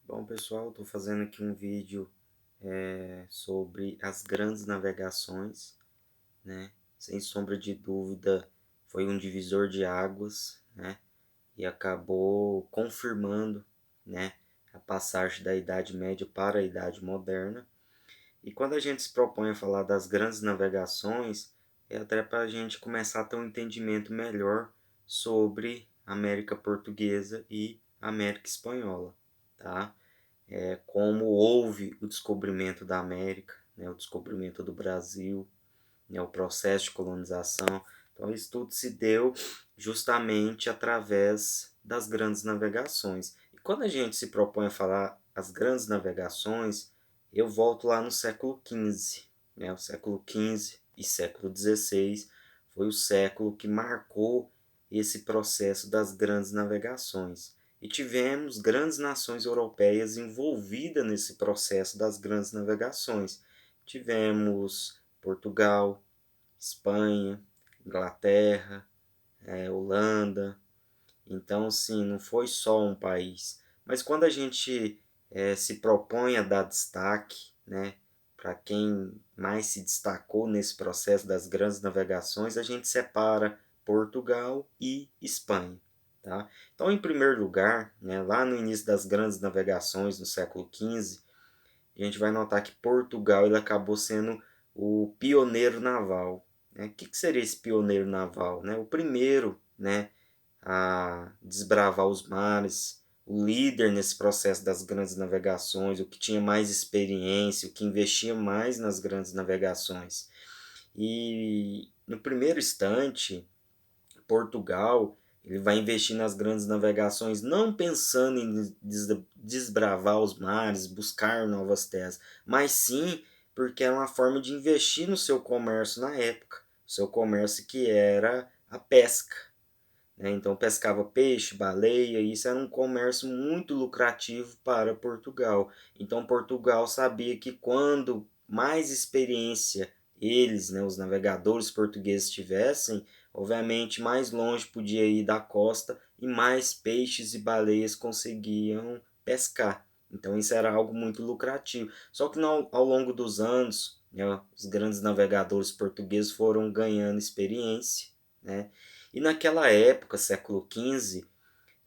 Bom, pessoal, estou fazendo aqui um vídeo sobre as grandes navegações, né? Sem sombra de dúvida, foi um divisor de águas, né? E acabou confirmando, né, a passagem da Idade Média para a Idade Moderna. E quando a gente se propõe a falar das grandes navegações, é até para a gente começar a ter um entendimento melhor sobre a América Portuguesa e América Espanhola, tá? Como houve o descobrimento da América, né, o descobrimento do Brasil, né, o processo de colonização. Então, isso tudo se deu justamente através das grandes navegações. E quando a gente se propõe a falar as grandes navegações, eu volto lá no século XV. Né? O século XV e século XVI foi o século que marcou esse processo das grandes navegações. E tivemos grandes nações europeias envolvidas nesse processo das grandes navegações. Tivemos Portugal, Espanha, Inglaterra, Holanda. Então, sim, não foi só um país. Mas quando a gente se propõe a dar destaque, né, para quem mais se destacou nesse processo das grandes navegações, a gente separa Portugal e Espanha. Tá? Então, em primeiro lugar, né, lá no início das grandes navegações, no século XV, a gente vai notar que Portugal ele acabou sendo o pioneiro naval. Né? O que seria esse pioneiro naval? Né? O primeiro, né, a desbravar os mares, o líder nesse processo das grandes navegações, o que tinha mais experiência, o que investia mais nas grandes navegações. E no primeiro instante, Portugal ele vai investir nas grandes navegações não pensando em desbravar os mares, buscar novas terras, mas sim porque era uma forma de investir no seu comércio na época, o seu comércio que era a pesca. Né? Então pescava peixe, baleia, e isso era um comércio muito lucrativo para Portugal. Então Portugal sabia que quando mais experiência eles, né, os navegadores portugueses tivessem, obviamente mais longe podia ir da costa e mais peixes e baleias conseguiam pescar. Então isso era algo muito lucrativo. Só que ao longo dos anos, né, os grandes navegadores portugueses foram ganhando experiência, né? E naquela época, século XV,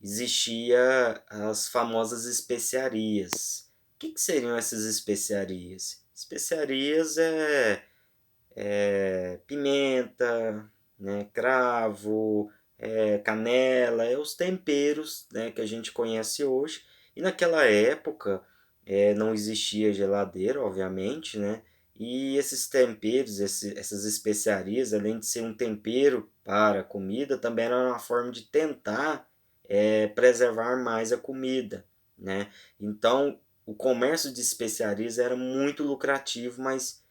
existia as famosas especiarias. O que seriam essas especiarias? Especiarias é pimenta, né, cravo, canela, é os temperos, né, que a gente conhece hoje. E naquela época não existia geladeira, obviamente, né? E esses temperos, essas especiarias, além de ser um tempero para a comida, também era uma forma de tentar preservar mais a comida, né? Então, o comércio de especiarias era muito lucrativo, mas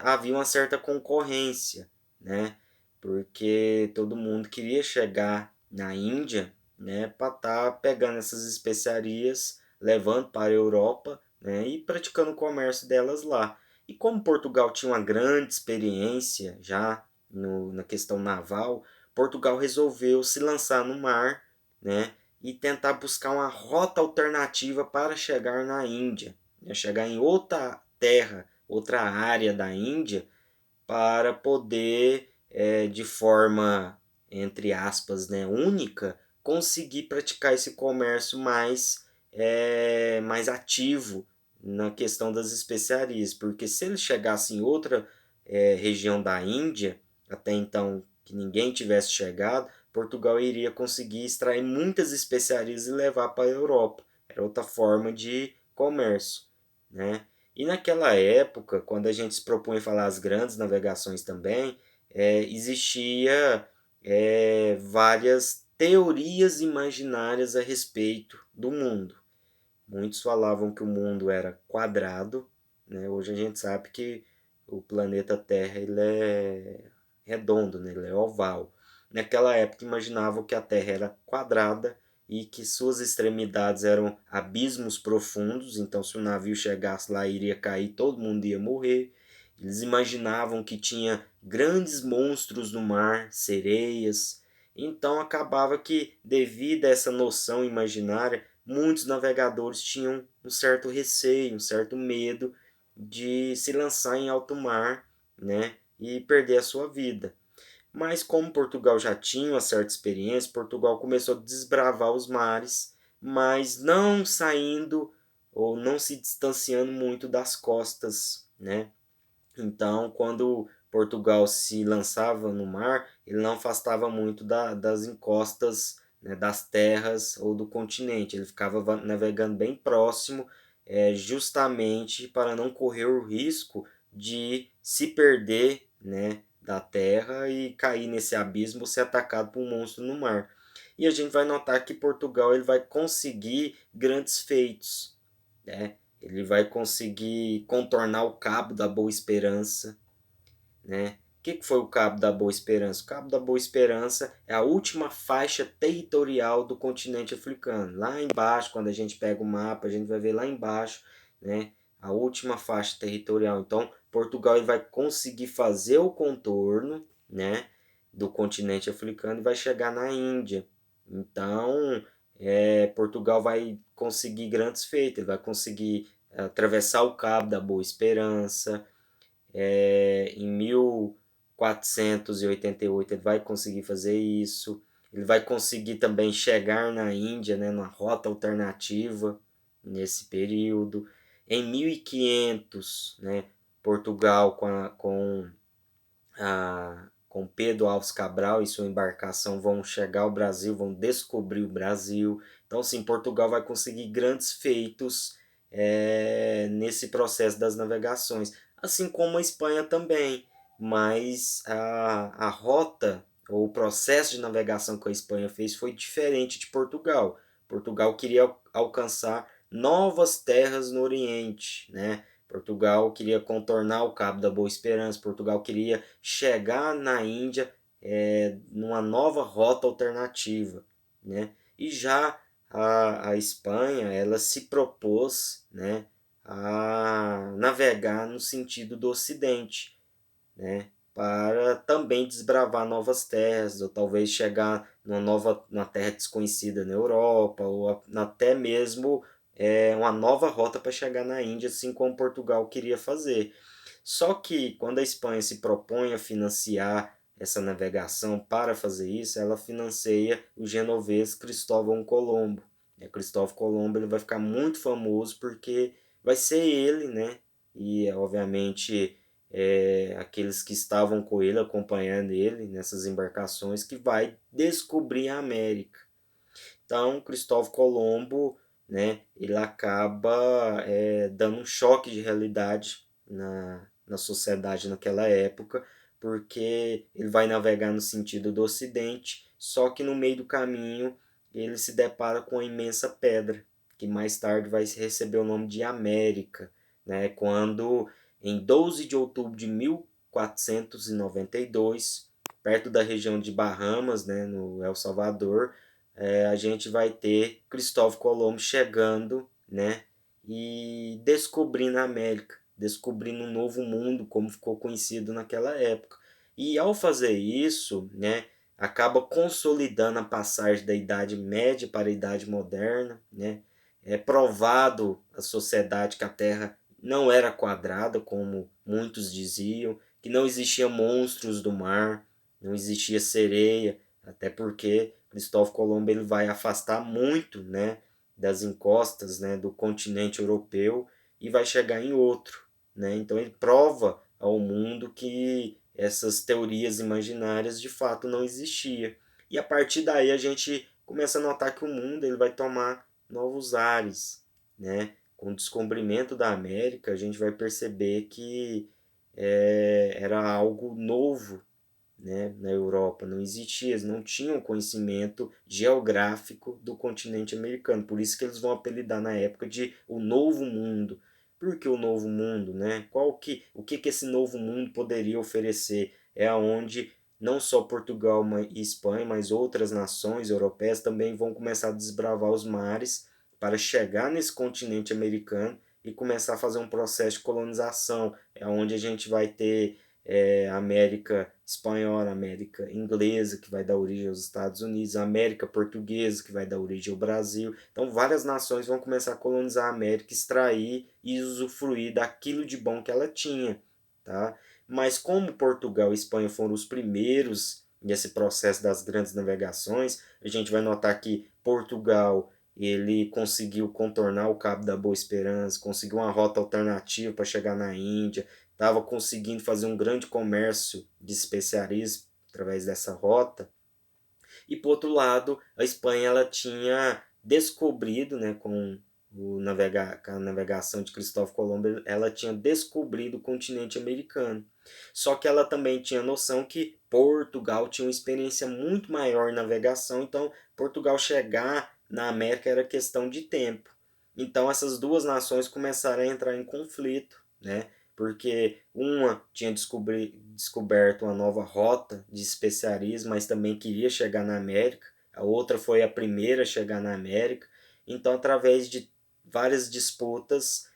havia uma certa concorrência, né? Porque todo mundo queria chegar na Índia, né, para estar pegando essas especiarias, levando para a Europa, né, e praticando o comércio delas lá. E como Portugal tinha uma grande experiência já na questão naval, Portugal resolveu se lançar no mar, né, e tentar buscar uma rota alternativa para chegar na Índia, né, chegar em outra terra, outra área da Índia, para poder, de forma, entre aspas, né, única, conseguir praticar esse comércio mais ativo na questão das especiarias. Porque se ele chegasse em outra região da Índia, até então que ninguém tivesse chegado, Portugal iria conseguir extrair muitas especiarias e levar para a Europa. Era outra forma de comércio, né? E naquela época, quando a gente se propunha falar as grandes navegações também, existia várias teorias imaginárias a respeito do mundo. Muitos falavam que o mundo era quadrado, né? Hoje a gente sabe que o planeta Terra ele é redondo, né? Ele é oval. Naquela época imaginavam que a Terra era quadrada e que suas extremidades eram abismos profundos, então se o navio chegasse lá iria cair, todo mundo ia morrer. Eles imaginavam que tinha grandes monstros no mar, sereias. Então acabava que, devido a essa noção imaginária, muitos navegadores tinham um certo receio, um certo medo de se lançar em alto mar, né, e perder a sua vida. Mas como Portugal já tinha uma certa experiência, Portugal começou a desbravar os mares, mas não saindo ou não se distanciando muito das costas, né? Então, quando Portugal se lançava no mar, ele não afastava muito das encostas, né, das terras ou do continente. Ele ficava navegando bem próximo, justamente para não correr o risco de se perder, né, da terra e cair nesse abismo ou ser atacado por um monstro no mar. E a gente vai notar que Portugal ele vai conseguir grandes feitos, né? Ele vai conseguir contornar o Cabo da Boa Esperança, né? O que foi o Cabo da Boa Esperança? O Cabo da Boa Esperança é a última faixa territorial do continente africano. Lá embaixo, quando a gente pega o mapa, a gente vai ver lá embaixo, né, a última faixa territorial. Então, Portugal ele vai conseguir fazer o contorno, né, do continente africano e vai chegar na Índia. Então, Portugal vai conseguir grandes feitos, ele vai conseguir atravessar o Cabo da Boa Esperança. Em 1488 ele vai conseguir fazer isso. Ele vai conseguir também chegar na Índia, né, numa rota alternativa nesse período. Em 1500, né, Portugal com Pedro Alves Cabral e sua embarcação vão chegar ao Brasil, vão descobrir o Brasil. Então, sim, Portugal vai conseguir grandes feitos nesse processo das navegações, assim como a Espanha também. Mas a rota ou o processo de navegação que a Espanha fez foi diferente de Portugal. Portugal queria alcançar novas terras no Oriente, né? Portugal queria contornar o Cabo da Boa Esperança, Portugal queria chegar na Índia numa nova rota alternativa, né? E já a Espanha, ela se propôs, né, a navegar no sentido do Ocidente, né, para também desbravar novas terras, ou talvez chegar na terra desconhecida na Europa, ou até mesmo uma nova rota para chegar na Índia, assim como Portugal queria fazer. Só que quando a Espanha se propõe a financiar essa navegação para fazer isso, ela financia o genovês Cristóvão Colombo. Cristóvão Colombo ele vai ficar muito famoso porque vai ser ele, né? E obviamente aqueles que estavam com ele, acompanhando ele nessas embarcações, que vai descobrir a América. Então, Cristóvão Colombo, né, ele acaba dando um choque de realidade na sociedade naquela época, porque ele vai navegar no sentido do Ocidente, só que no meio do caminho ele se depara com uma imensa pedra, que mais tarde vai receber o nome de América, né, quando em 12 de outubro de 1492, perto da região de Bahamas, né, no El Salvador, a gente vai ter Cristóvão Colombo chegando, né, e descobrindo a América, descobrindo um novo mundo, como ficou conhecido naquela época. E ao fazer isso, né, acaba consolidando a passagem da Idade Média para a Idade Moderna, né? É provado à sociedade que a Terra não era quadrada, como muitos diziam, que não existia monstros do mar, não existia sereia, até porque Cristóvão Colombo ele vai afastar muito, né, das encostas, né, do continente europeu e vai chegar em outro, né? Então ele prova ao mundo que essas teorias imaginárias de fato não existiam. E a partir daí a gente começa a notar que o mundo ele vai tomar novos ares, né? Com o descobrimento da América, a gente vai perceber que era algo novo, né, na Europa. Não existia, eles não tinham conhecimento geográfico do continente americano. Por isso que eles vão apelidar na época de o Novo Mundo. Por que o Novo Mundo, né? O que esse Novo Mundo poderia oferecer? É aonde não só Portugal e Espanha, mas outras nações europeias também vão começar a desbravar os mares para chegar nesse continente americano e começar a fazer um processo de colonização. É onde a gente vai ter a América Espanhola, a América Inglesa, que vai dar origem aos Estados Unidos, a América Portuguesa, que vai dar origem ao Brasil. Então, várias nações vão começar a colonizar a América, extrair e usufruir daquilo de bom que ela tinha, tá? Mas como Portugal e Espanha foram os primeiros nesse processo das grandes navegações, a gente vai notar que Portugal ele conseguiu contornar o Cabo da Boa Esperança, conseguiu uma rota alternativa para chegar na Índia, estava conseguindo fazer um grande comércio de especiarias através dessa rota. E por outro lado, a Espanha ela tinha descobrido, né, com a navegação de Cristóvão Colombo, ela tinha descobrido o continente americano. Só que ela também tinha noção que Portugal tinha uma experiência muito maior em navegação, então Portugal chegar na América era questão de tempo. Então essas duas nações começaram a entrar em conflito, né? Porque uma tinha descoberto uma nova rota de especiarias, mas também queria chegar na América. A outra foi a primeira a chegar na América. Então, através de várias disputas,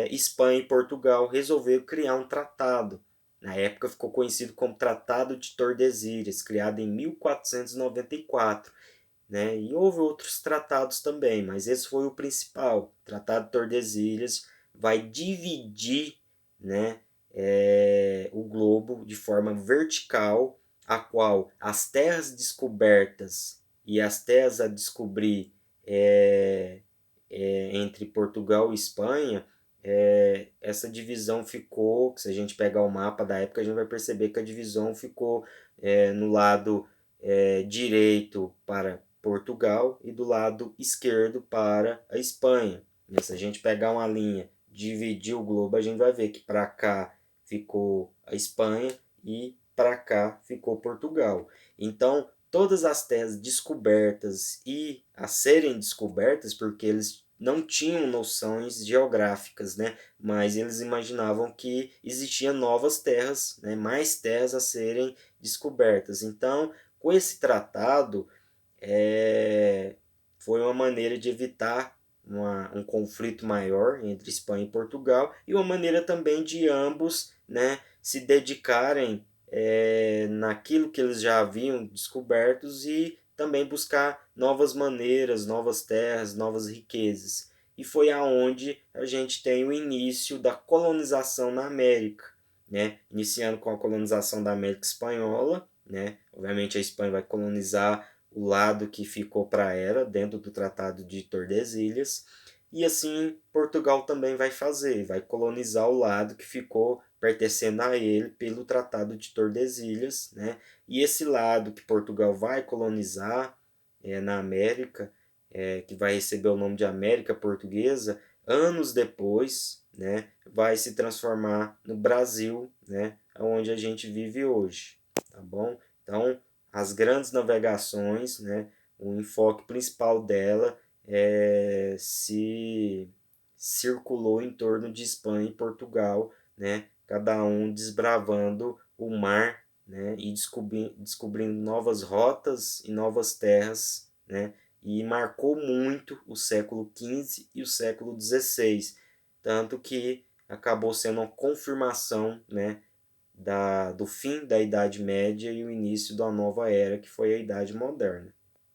Espanha e Portugal resolveram criar um tratado. Na época ficou conhecido como Tratado de Tordesilhas, criado em 1494. Né? E houve outros tratados também, mas esse foi o principal. O Tratado de Tordesilhas vai dividir, né, o globo de forma vertical, a qual as terras descobertas e as terras a descobrir entre Portugal e Espanha, essa divisão ficou, se a gente pegar o mapa da época, a gente vai perceber que a divisão ficou no lado direito para Portugal e do lado esquerdo para a Espanha. E se a gente pegar uma linha, dividir o globo, a gente vai ver que para cá ficou a Espanha e para cá ficou Portugal. Então, todas as terras descobertas e a serem descobertas, porque eles não tinham noções geográficas, né? Mas eles imaginavam que existiam novas terras, né? Mais terras a serem descobertas. Então, com esse tratado, foi uma maneira de evitar um conflito maior entre Espanha e Portugal e uma maneira também de ambos, né, se dedicarem naquilo que eles já haviam descobertos e também buscar novas maneiras, novas terras, novas riquezas. E foi aonde a gente tem o início da colonização na América, né? Iniciando com a colonização da América Espanhola, né? Obviamente a Espanha vai colonizar o lado que ficou para ela dentro do Tratado de Tordesilhas, e assim Portugal também vai fazer, vai colonizar o lado que ficou pertencendo a ele pelo Tratado de Tordesilhas, né? E esse lado que Portugal vai colonizar na América, que vai receber o nome de América Portuguesa, anos depois, né, vai se transformar no Brasil, né, onde a gente vive hoje, tá bom? Então, as grandes navegações, né, o enfoque principal dela se circulou em torno de Espanha e Portugal, né, cada um desbravando o mar, né, e descobrindo novas rotas e novas terras, né, e marcou muito o século XV e o século XVI, tanto que acabou sendo uma confirmação, né, do fim da Idade Média e o início da nova era, que foi a Idade Moderna.